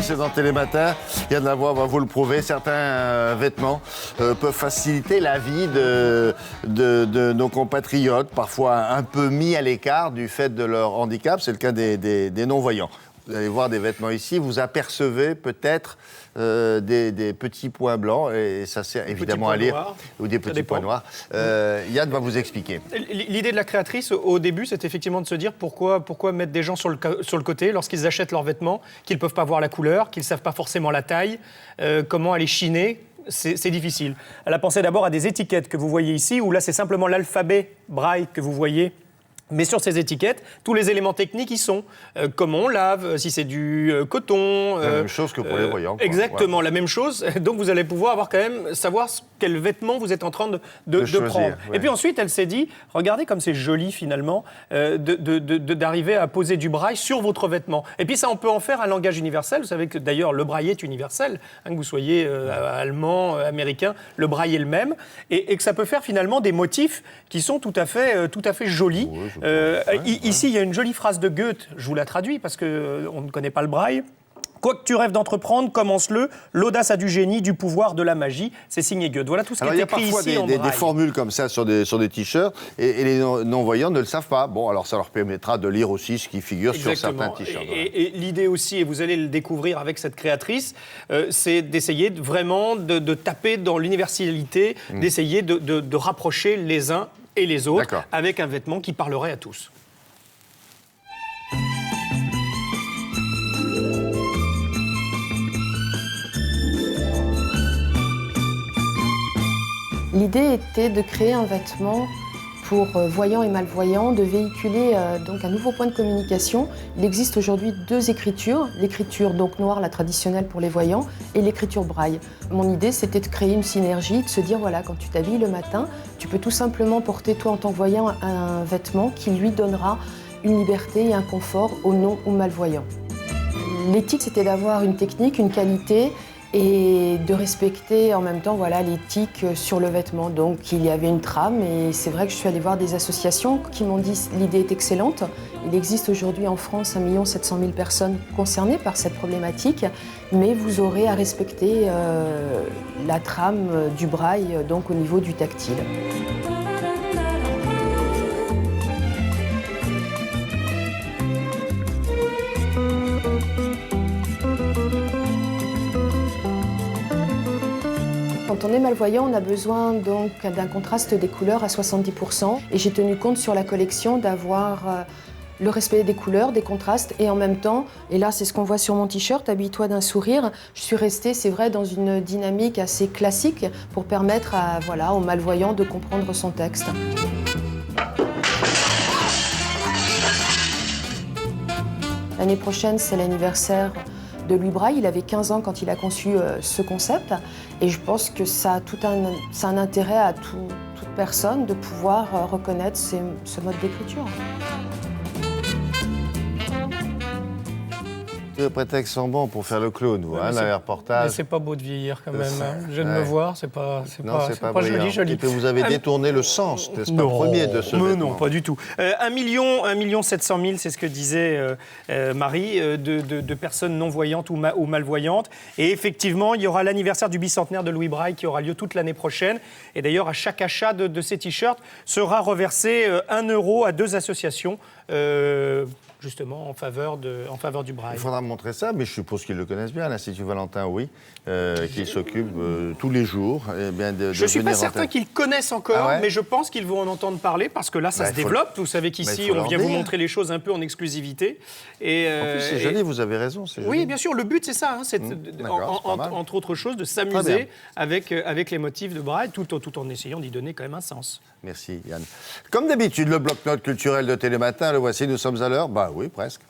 C'est dans Télématin, Yann Lavoie va vous le prouver, certains vêtements peuvent faciliter la vie de nos compatriotes, parfois un peu mis à l'écart du fait de leur handicap, c'est le cas des non-voyants. Vous allez voir des vêtements ici, vous apercevez peut-être des petits points blancs, et ça sert évidemment à lire, noirs, ou des petits points noirs. Yann va vous expliquer. L'idée de la créatrice, au début, c'est effectivement de se dire pourquoi mettre des gens sur le côté lorsqu'ils achètent leurs vêtements, qu'ils ne peuvent pas voir la couleur, qu'ils ne savent pas forcément la taille, comment aller chiner. C'est difficile. Elle a pensé d'abord à des étiquettes que vous voyez ici, où là, c'est simplement l'alphabet braille que vous voyez. Mais sur ces étiquettes, tous les éléments techniques y sont. Comment on lave, si c'est du coton... la même chose que pour les voyants. Quoi. Exactement, ouais. La même chose. Donc vous allez pouvoir avoir quand même savoir quel vêtement vous êtes en train de prendre. Ouais. Et puis ensuite, elle s'est dit, regardez comme c'est joli finalement, d'arriver à poser du braille sur votre vêtement. Et puis ça, on peut en faire un langage universel. Vous savez que d'ailleurs, le braille est universel. Que vous soyez allemand, américain, le braille est le même. Et que ça peut faire finalement des motifs qui sont tout à fait jolis. Oui, ici, il y a une jolie phrase de Goethe, je vous la traduis parce qu'on ne connaît pas le braille. Quoi que tu rêves d'entreprendre, commence-le. L'audace a du génie, du pouvoir, de la magie. C'est signé Goethe. Voilà tout ce qui est écrit ici en braille. Il y a parfois des formules comme ça sur des t-shirts et les non-voyants ne le savent pas. Bon, alors ça leur permettra de lire aussi ce qui figure sur certains t-shirts. Et l'idée aussi, et vous allez le découvrir avec cette créatrice, c'est d'essayer vraiment de taper dans l'universalité, d'essayer de rapprocher les uns et les autres avec un vêtement qui parlerait à tous. L'idée était de créer un vêtement pour voyants et malvoyants, de véhiculer donc un nouveau point de communication. Il existe aujourd'hui deux écritures, l'écriture donc noire, la traditionnelle pour les voyants, et l'écriture braille. Mon idée, c'était de créer une synergie, de se dire, voilà, quand tu t'habilles le matin, tu peux tout simplement porter, toi en tant que voyant, un vêtement qui lui donnera une liberté et un confort aux non ou malvoyants. L'éthique, c'était d'avoir une technique, une qualité, et de respecter en même temps l'éthique sur le vêtement. Donc il y avait une trame et c'est vrai que je suis allée voir des associations qui m'ont dit l'idée est excellente. Il existe aujourd'hui en France 1 700 000 personnes concernées par cette problématique, mais vous aurez à respecter la trame du braille donc au niveau du tactile. Quand on est malvoyant, on a besoin donc d'un contraste des couleurs à 70%. Et j'ai tenu compte sur la collection d'avoir le respect des couleurs, des contrastes, et en même temps, et là c'est ce qu'on voit sur mon t-shirt, habille-toi d'un sourire, je suis restée, c'est vrai, dans une dynamique assez classique pour permettre aux malvoyants de comprendre son texte. L'année prochaine, c'est l'anniversaire de Louis Braille. Il avait 15 ans quand il a conçu ce concept. Et je pense que ça a un intérêt à toute personne de pouvoir reconnaître ce mode d'écriture. Le prétexte sont bons pour faire le clown, vous, dans les reportages. Mais c'est pas beau de vieillir quand même. Je viens de me voir, c'est pas joli. Et puis vous avez détourné le sens, n'est-ce pas, premier de ce vêtement. Non, pas du tout. 1 700 000, c'est ce que disait Marie, de personnes non-voyantes ou malvoyantes. Et effectivement, il y aura l'anniversaire du bicentenaire de Louis Braille qui aura lieu toute l'année prochaine. Et d'ailleurs, à chaque achat de ces t-shirts sera reversé 1 euro à 2 associations. Justement, en faveur du braille. Il faudra montrer ça, mais je suppose qu'ils le connaissent bien, l'Institut Valentin, oui, qui s'occupe tous les jours. Je ne suis pas certain qu'ils connaissent encore, mais je pense qu'ils vont en entendre parler, parce que là, ça se développe. Vous savez qu'ici, on vient vous montrer les choses un peu en exclusivité. En plus, c'est joli, vous avez raison. Oui, bien sûr, le but, c'est ça, c'est entre autres choses, de s'amuser avec les motifs de braille, tout en essayant d'y donner quand même un sens. Merci, Yann. Comme d'habitude, le bloc-notes culturel de Télématin, le voici, nous sommes à l'heure. Bah oui, presque.